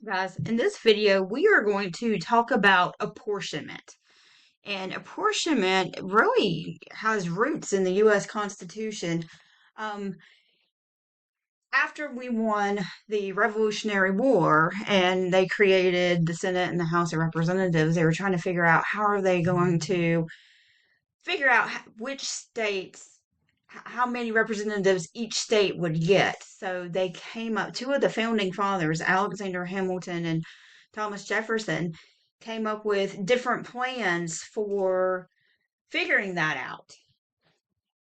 Guys, in this video, we are going to talk about apportionment. And apportionment really has roots in the U.S. Constitution. Um, After we won the Revolutionary War and they created the Senate and the House of Representatives, they were trying to figure out how are they going to figure out which states, how many representatives each state would get. So they came up, two of the founding fathers, Alexander Hamilton and Thomas Jefferson, came up with different plans for figuring that out.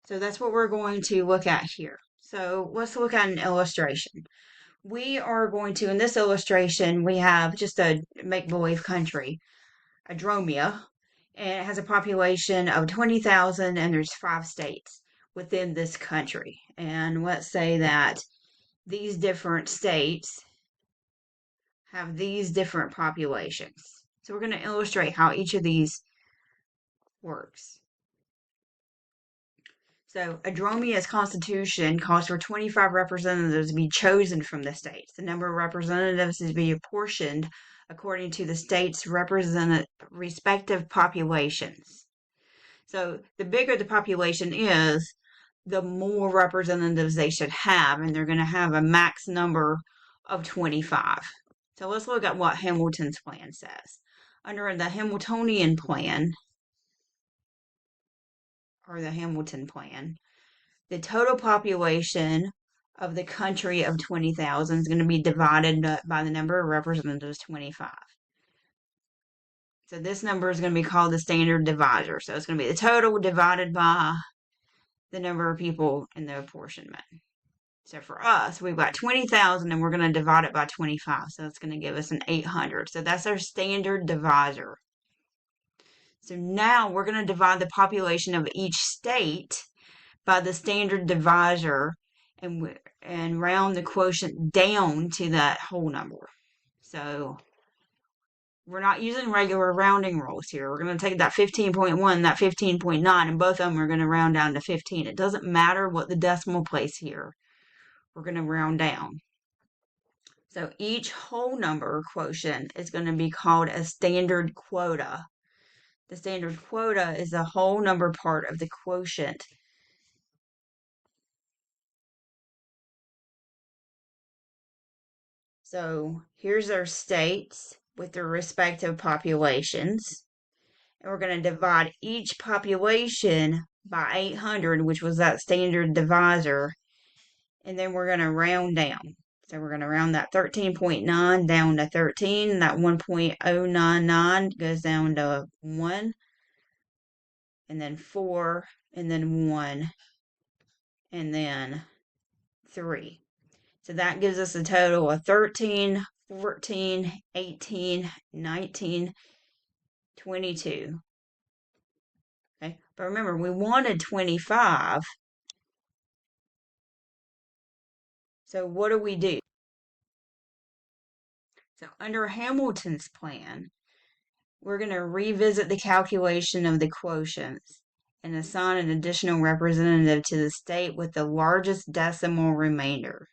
So that's what we're going to look at here. So let's look at an illustration. We are going to, in this illustration, we have just a make-believe country, Adromia, and it has a population of 20,000 and there's 5 states within this country. And let's say that these different states have these different populations. So we're going to illustrate how each of these works. So Adromia's constitution calls for 25 representatives to be chosen from the states. The number of representatives is to be apportioned according to the state's respective populations. So the bigger the population is, the more representatives they should have, and they're going to have a max number of 25. So let's look at what Hamilton's plan says. Under the Hamiltonian plan, or the Hamilton plan, the total population of the country of 20,000 is going to be divided by the number of representatives, 25. So this number is going to be called the standard divisor. So it's going to be the total divided by the number of people in the apportionment. So for us, we've got 20,000 and we're going to divide it by 25. So that's going to give us an 800. So that's our standard divisor. So now we're going to divide the population of each state by the standard divisor and round the quotient down to that whole number. So we're not using regular rounding rules here. We're going to take that 15.1, that 15.9, and both of them are going to round down to 15. It doesn't matter what the decimal place here. We're going to round down. So each whole number quotient is going to be called a standard quota. The standard quota is the whole number part of the quotient. So here's our states with their respective populations. And we're going to divide each population by 800, which was that standard divisor. And then we're going to round down. So we're going to round that 13.9 down to 13. That 1.099 goes down to 1. And then 4. And then 1. And then 3. So that gives us a total of 13, 14, 18, 19, 22. Okay, but remember, we wanted 25. So what do? So under Hamilton's plan, we're going to revisit the calculation of the quotients and assign an additional representative to the state with the largest decimal remainder.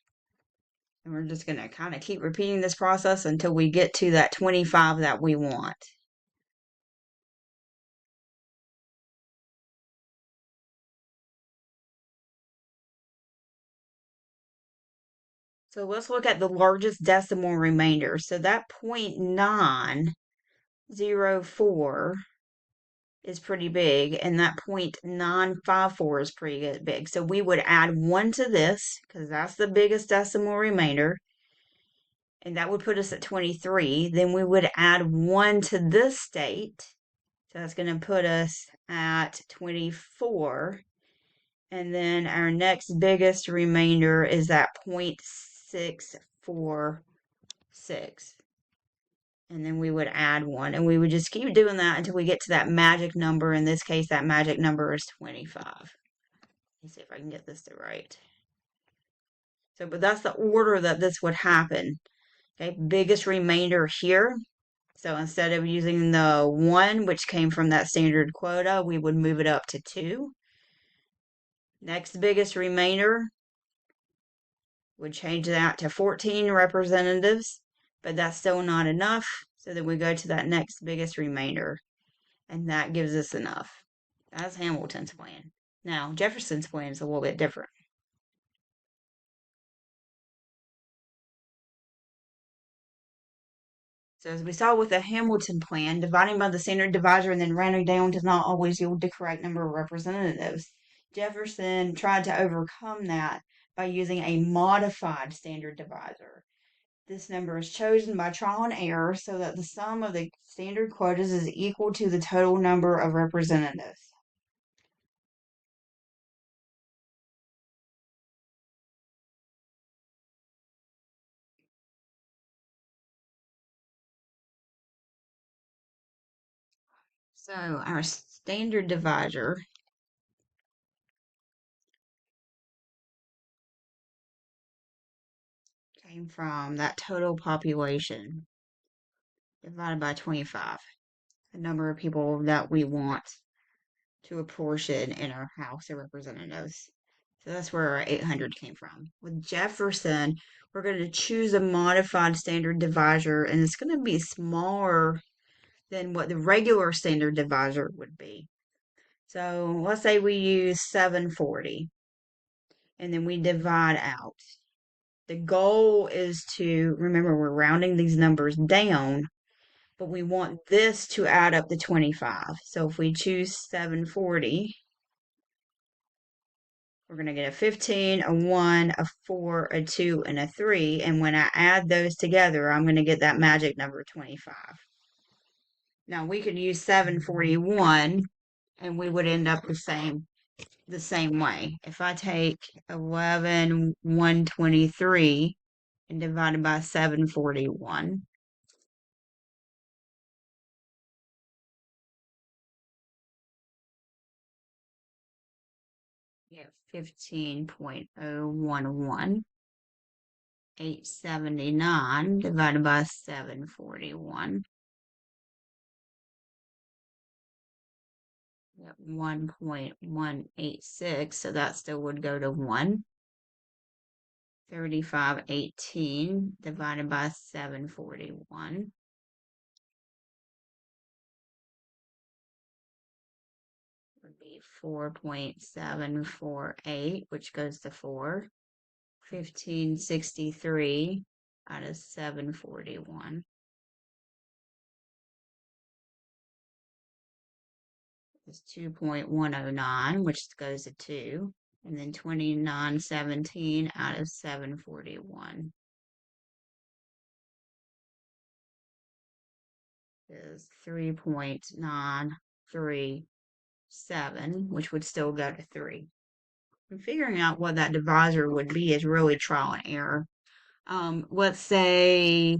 And we're just going to kind of keep repeating this process until we get to that 25 that we want. So let's look at the largest decimal remainder. So that 0.904 is pretty big, and that 0.954 is pretty big. So we would add 1 to this, because that's the biggest decimal remainder, and that would put us at 23. Then we would add 1 to this state, so that's going to put us at 24. And then our next biggest remainder is that 0.646. And then we would add 1. And we would just keep doing that until we get to that magic number. In this case, that magic number is 25. Let me see if I can get this to right. So, but that's the order that this would happen. Okay, biggest remainder here. So instead of using the 1, which came from that standard quota, we would move it up to 2. Next biggest remainder would change that to 14 representatives. but that's still not enough. So then we go to that next biggest remainder, and that gives us enough. That's Hamilton's plan. Now, Jefferson's plan is a little bit different. So as we saw with the Hamilton plan, dividing by the standard divisor and then rounding down does not always yield the correct number of representatives. Jefferson tried to overcome that by using a modified standard divisor. This number is chosen by trial and error so that the sum of the standard quotas is equal to the total number of representatives. So our standard divisor came from that total population divided by 25, the number of people that we want to apportion in our House of Representatives. So that's where our 800 came from. With Jefferson, we're going to choose a modified standard divisor, and it's going to be smaller than what the regular standard divisor would be. So let's say we use 740, and then we divide out. The goal is to remember we're rounding these numbers down, but we want this to add up to 25. So if we choose 740, we're going to get a 15, a 1, a 4, a 2, and a 3. And when I add those together, I'm going to get that magic number 25. Now we could use 741 and we would end up the same way. If I take 11,123 and divide it by 741, you get 15.011. 879 divided by 741. 1.186, so that still would go to 1. 3518 divided by 741 would be 4.748, which goes to 4. 1563 out of 741 is 2.109, which goes to 2. And then 2917 out of 741 is 3.937, which would still go to 3. And figuring out what that divisor would be is really trial and error. Let's say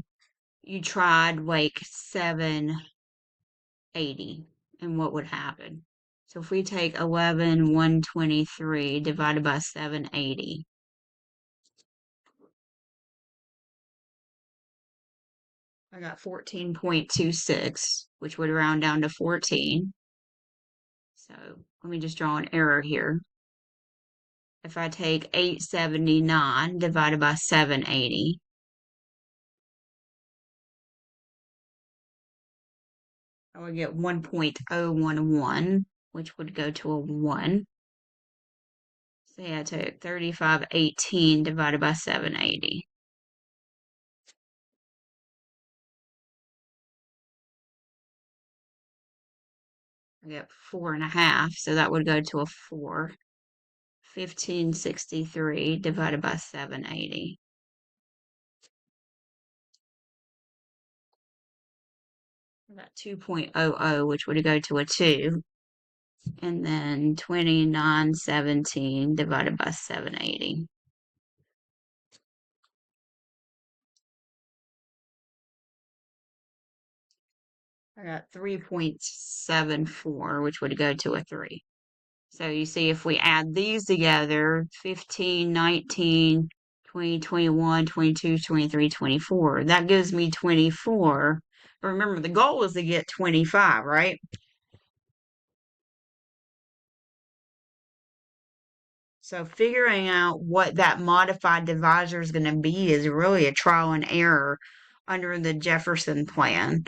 you tried like 780, and what would happen? So if we take 11,123 divided by 780, I got 14.26, which would round down to 14. So let me just draw an error here. If I take 879 divided by 780, I would get 1.011, which would go to a 1. Say I took 3518 divided by 780. I get 4.5, so that would go to a 4. 1563 divided by 780. About 2.00, which would go to a 2. And then 2917 divided by 780. I got 3.74, which would go to a 3. So you see, if we add these together, 15, 19, 20, 21, 22, 23, 24, that gives me 24. But remember, the goal is to get 25, right? So figuring out what that modified divisor is going to be is really a trial and error under the Jefferson plan.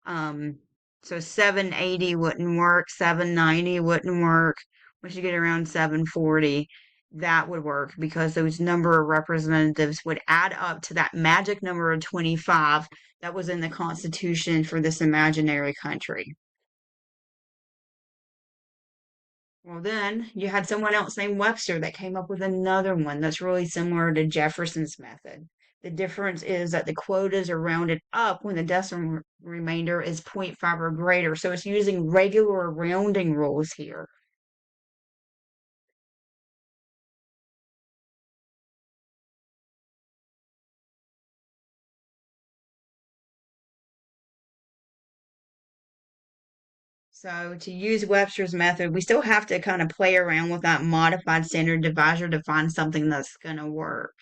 Um, so 780 wouldn't work, 790 wouldn't work. Once you get around 740, that would work because those number of representatives would add up to that magic number of 25 that was in the Constitution for this imaginary country. Well, then you had someone else named Webster that came up with another one that's really similar to Jefferson's method. The difference is that the quotas are rounded up when the decimal remainder is zero point 0.5 or greater. So it's using regular rounding rules here. So to use Webster's method, we still have to kind of play around with that modified standard divisor to find something that's going to work.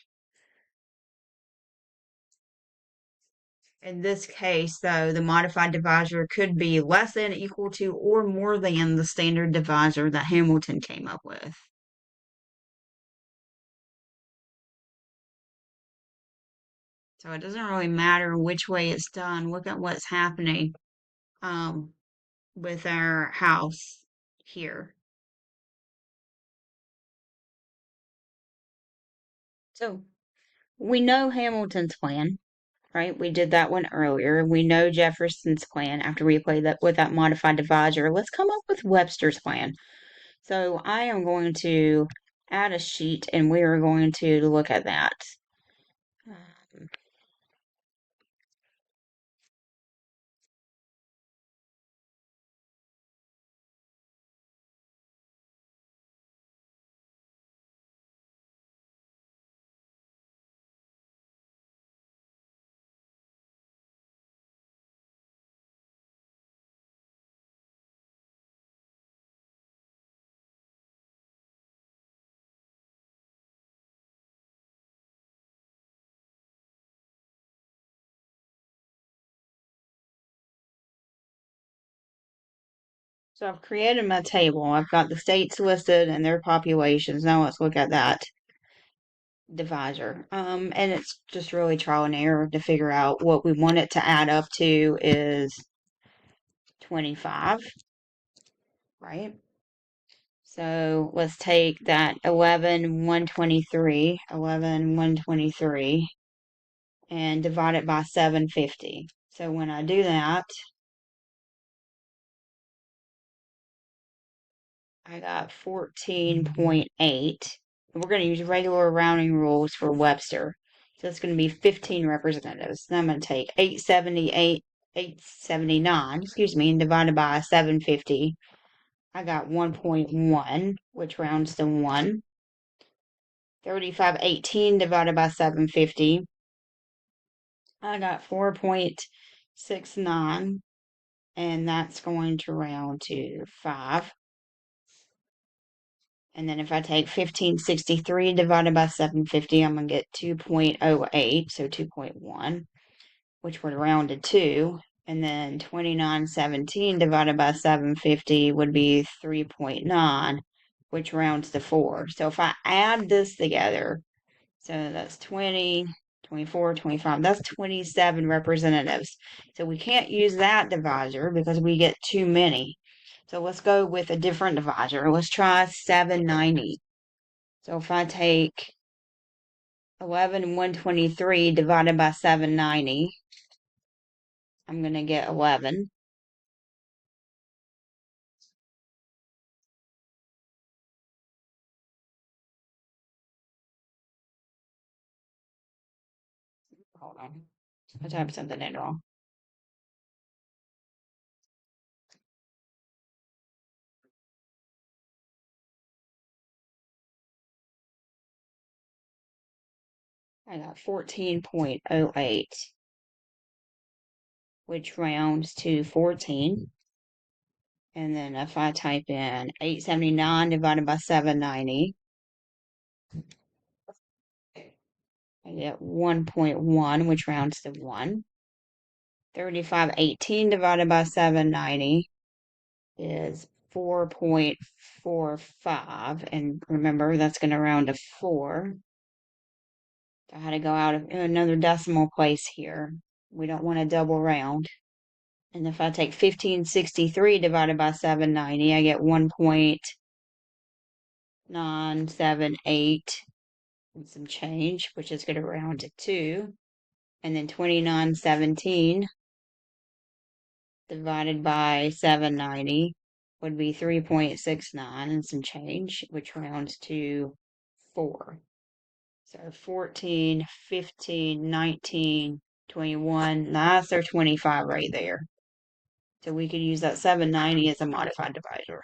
In this case, though, the modified divisor could be less than, equal to, or more than the standard divisor that Hamilton came up with. So it doesn't really matter which way it's done. Look at what's happening um, with our house here. So we know Hamilton's plan, right? We did that one earlier. We know Jefferson's plan after we played that with that modified divisor. Let's come up with Webster's plan. So I am going to add a sheet and we are going to look at that. Um, so I've created my table. I've got the states listed and their populations. Now let's look at that divisor. And it's just really trial and error to figure out what we want it to add up to is 25, right? So let's take that 11,123, 11,123, and divide it by 750. So when I do that, I got 14.8. And we're going to use regular rounding rules for Webster. So it's going to be 15 representatives. Then I'm going to take 878, 879, excuse me, and divided by 750. I got 1.1, which rounds to 1. 3518 divided by 750. I got 4.69, and that's going to round to 5. And then if I take 1563 divided by 750, I'm going to get 2.08, so 2.1, which would round to 2. And then 2917 divided by 750 would be 3.9, which rounds to 4. So if I add this together, so that's 20, 24, 25, that's 27 representatives. So we can't use that divisor because we get too many. So let's go with a different divisor. Let's try 790. So if I take 11,123 divided by 790, I'm going to get 11. Hold on. I typed something in wrong. I got 14.08, which rounds to 14. And then if I type in 879 divided by 790, I get 1.1, which rounds to 1. 3518 divided by 790 is 4.45. And remember, that's going to round to 4. So I had to go out of another decimal place here. We don't want to double round. And if I take 1563 divided by 790, I get 1.978 and some change, which is going to round to 2. And then 2917 divided by 790 would be 3.69 and some change, which rounds to 4. So 14, 15, 19, 21, that's our 25 right there. So we could use that 790 as a modified divisor.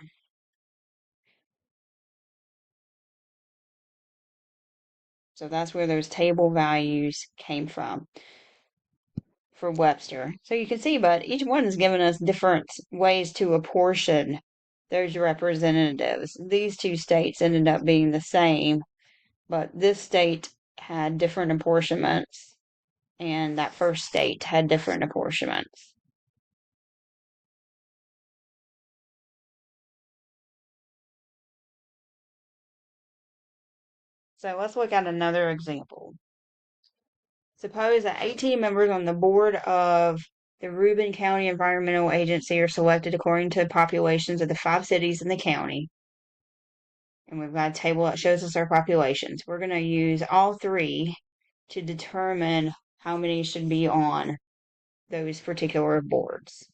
So that's where those table values came from for Webster. So you can see, but each one is giving us different ways to apportion those representatives. These two states ended up being the same, but this state had different apportionments, and that first state had different apportionments. So let's look at another example. Suppose that 18 members on the board of the Reuben County Environmental Agency are selected according to populations of the 5 cities in the county. And we've got a table that shows us our populations. We're going to use all 3 to determine how many should be on those particular boards.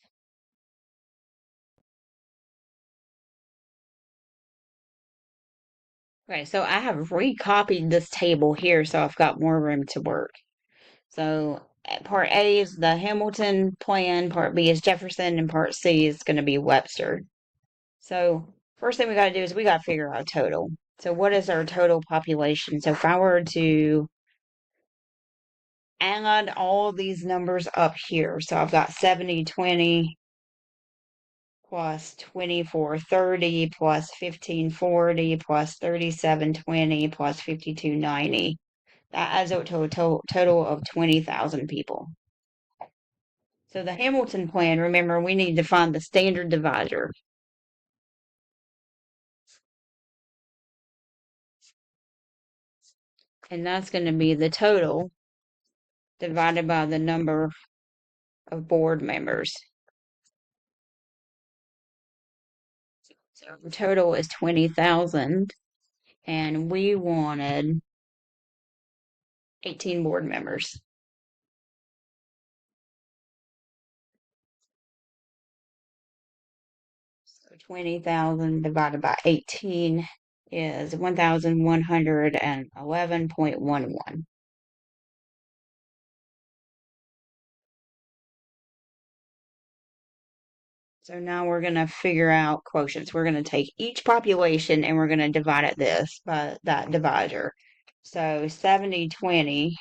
Okay, so I have recopied this table here, so I've got more room to work. So part A is the Hamilton plan, part B is Jefferson, and part C is going to be Webster. So first thing we got to do is we got to figure out total. So what is our total population? So if I were to add all these numbers up here, so I've got 7020 plus 2430 plus 1540 plus 3720 plus 5290. That adds up to a total of 20,000 people. So the Hamilton plan, remember, we need to find the standard divisor. And that's going to be the total divided by the number of board members. So the total is 20,000, and we wanted 18 board members. So 20,000 divided by 18 is 1,111.11. So now we're going to figure out quotients. We're going to take each population and we're going to divide it this by that divisor. So 7020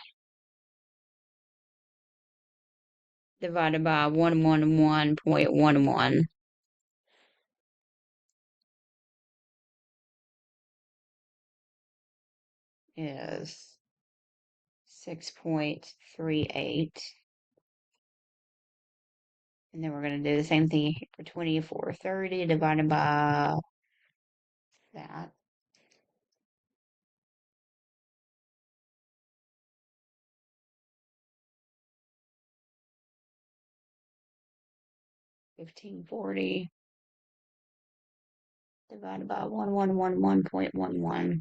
divided by 111.11 is 6.38. And then we're going to do the same thing for 2430 divided by that. $15.40 divided by 1111.11.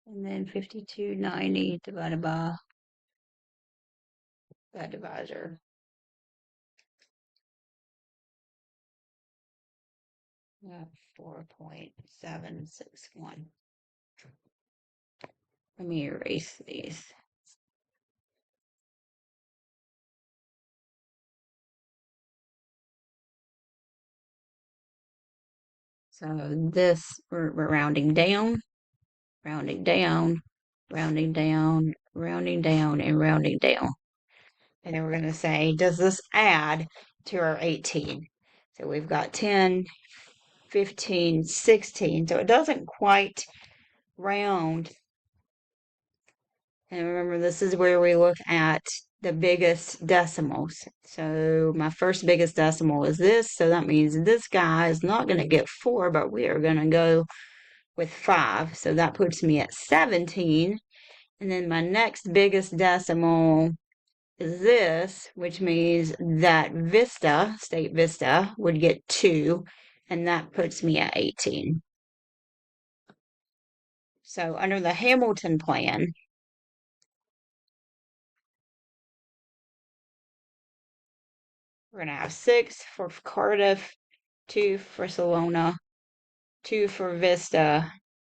And then 5290 divided by that divisor. Yeah, 4.761. Let me erase these. So this, we're rounding down, rounding down, rounding down, rounding down, and rounding down. And then we're going to say, does this add to our 18? So we've got 10, 15, 16. So it doesn't quite round. And remember, this is where we look at the biggest decimals. So my first biggest decimal is this. So that means this guy is not going to get 4, but we are going to go with 5. So that puts me at 17. And then my next biggest decimal is this, which means that Vista, State Vista, would get 2. And that puts me at 18. So under the Hamilton plan, we're going to have 6 for Cardiff, 2 for Salona, 2 for Vista,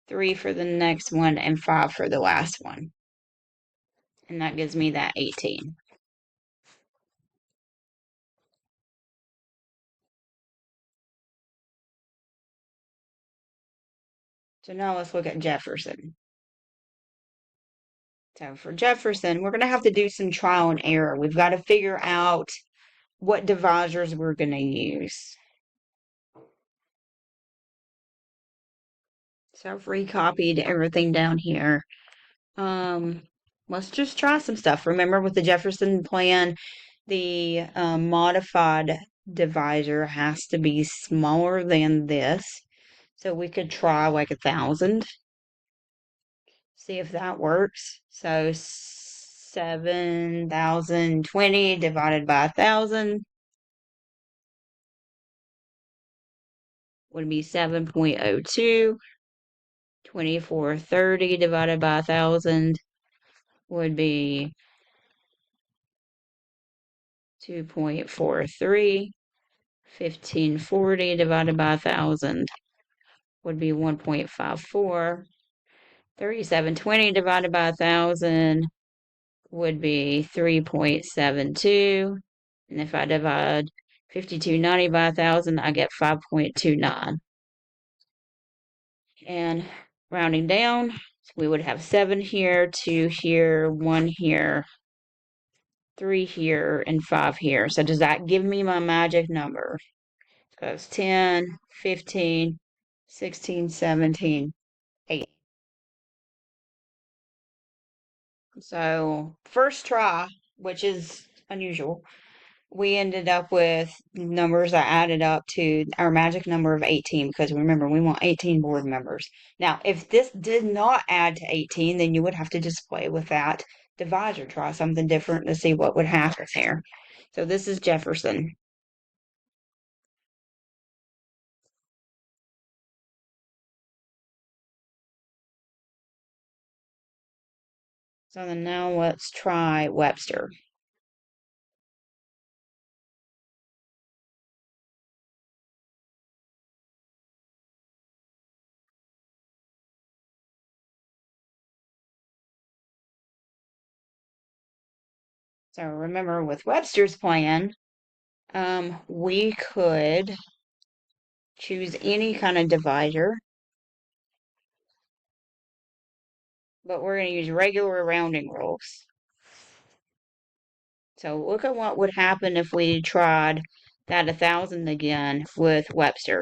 3 for the next one, and 5 for the last one. And that gives me that 18. So now let's look at Jefferson. So for Jefferson, we're going to have to do some trial and error. We've got to figure out what divisors we're going to use. So I've recopied everything down here. Let's just try some stuff. Remember with the Jefferson plan, the modified divisor has to be smaller than this. So we could try like 1,000. See if that works. So 7,020 divided by 1,000 would be 7.02. 2430 divided by 1,000 would be 2.43. 1540 divided by 1,000 would be 1.54. 3720 divided by 1,000 would be 3.72. And if I divide 5290 by 1,000, I get 5.29. And rounding down, we would have 7 here, 2 here, 1 here, 3 here, and 5 here. So does that give me my magic number? So it's 10, 15, 16, 17, 8. So first try, which is unusual, we ended up with numbers that added up to our magic number of 18 because remember, we want 18 board members. Now, if this did not add to 18, then you would have to just play with that divisor, try something different to see what would happen there. So this is Jefferson. So then now let's try Webster. So remember with Webster's plan, we could choose any kind of divisor, but we're going to use regular rounding rules. So look at what would happen if we tried that 1,000 again with Webster.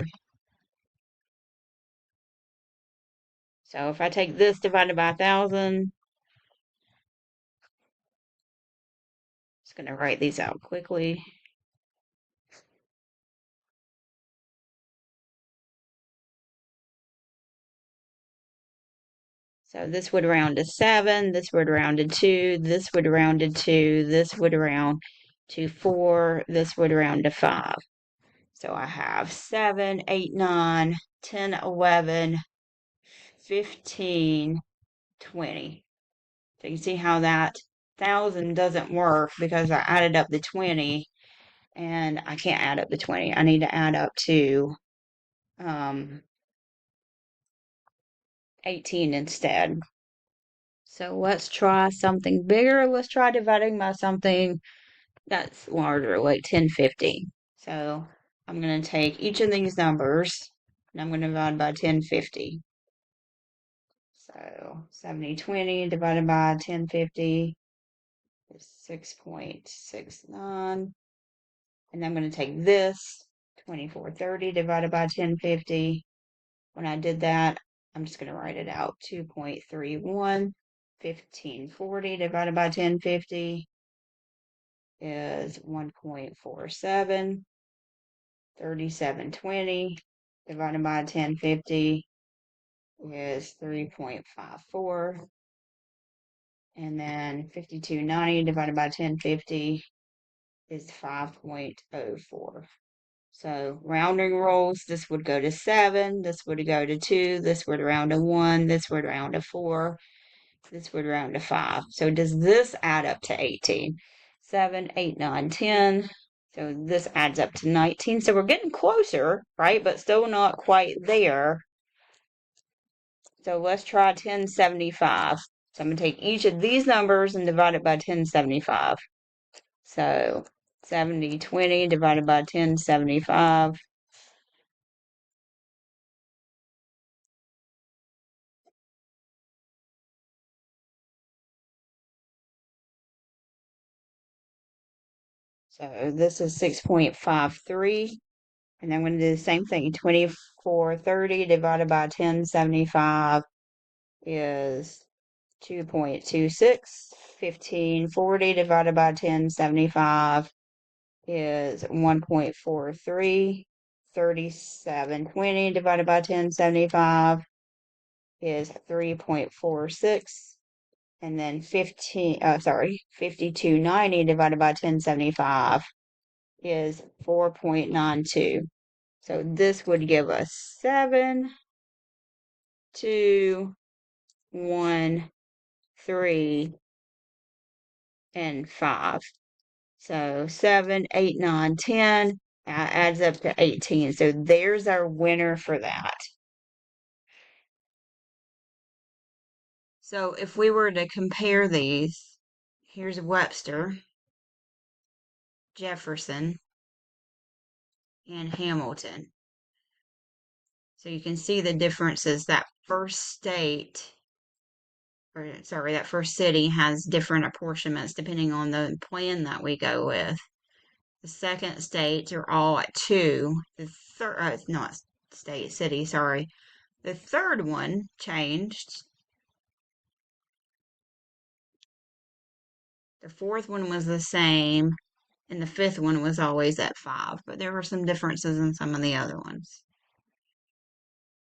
So if I take this divided by 1,000, just going to write these out quickly. So this would round to 7, this would round to 2, this would round to 2, this would round to 4, this would round to 5. So I have 7, 8, 9, 10, 11, 15, 20. So you can see how that 1,000 doesn't work because I added up the 20 and I can't add up the 20. I need to add up to 18 instead. So let's try something bigger. Let's try dividing by something that's larger, like 1050. So I'm going to take each of these numbers and I'm going to divide by 1050. So 7020 divided by 1050 is 6.69. And I'm going to take this 2430 divided by 1050. When I did that, I'm just going to write it out. 2.31. 1540 divided by 1050 is 1.47. 3720 divided by 1050 is 3.54. And then 5290 divided by 1050 is 5.04. So rounding rules, this would go to 7, this would go to 2, this would round to 1, this would round to 4, this would round to 5. So does this add up to 18? 7, 8, 9, 10. So this adds up to 19. So we're getting closer, right? But still not quite there. So let's try 1075. So I'm going to take each of these numbers and divide it by 1075. So 7020 divided by 1075 So this is 6.53. And then I'm going to do the same thing. 2430 divided by 1075 is 2.26. 1540 divided by 1075 is 1.43. 3720 divided by 1075 is 3.46. And then 5290 divided by 1075 is 4.92. So this would give us 7, 2, 1, 3, and 5. So 7, 8, 9, 10 adds up to 18. So there's our winner for that. So if we were to compare these, here's Webster, Jefferson, and Hamilton. So you can see the differences. That first city has different apportionments depending on the plan that we go with. The second states are all at 2. The third, not city, sorry. The third one changed. The fourth one was the same, and the fifth one was always at 5, but there were some differences in some of the other ones.